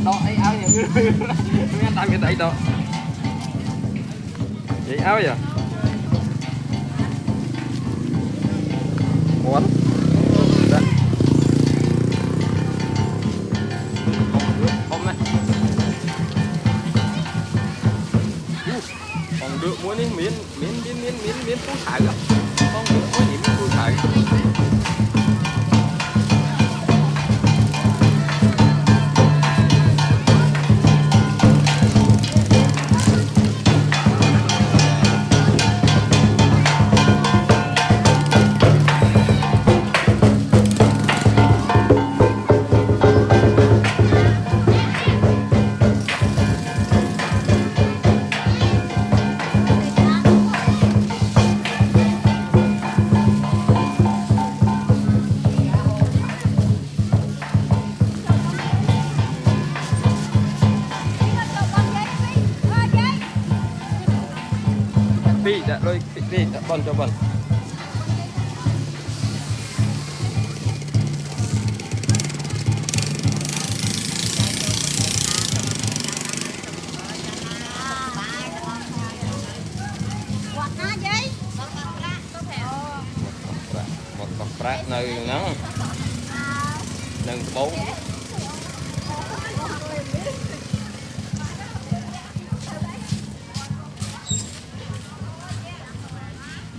đó ấy áo nhà người mấy anh cái tay đó vậy áo vậy món hôm nay còn được muốn đi miếng củ sải rồi con được có gì miếng củ sải đi đã rồi đi đã bận cho bận một cặp rác nơi nắng nâng bốn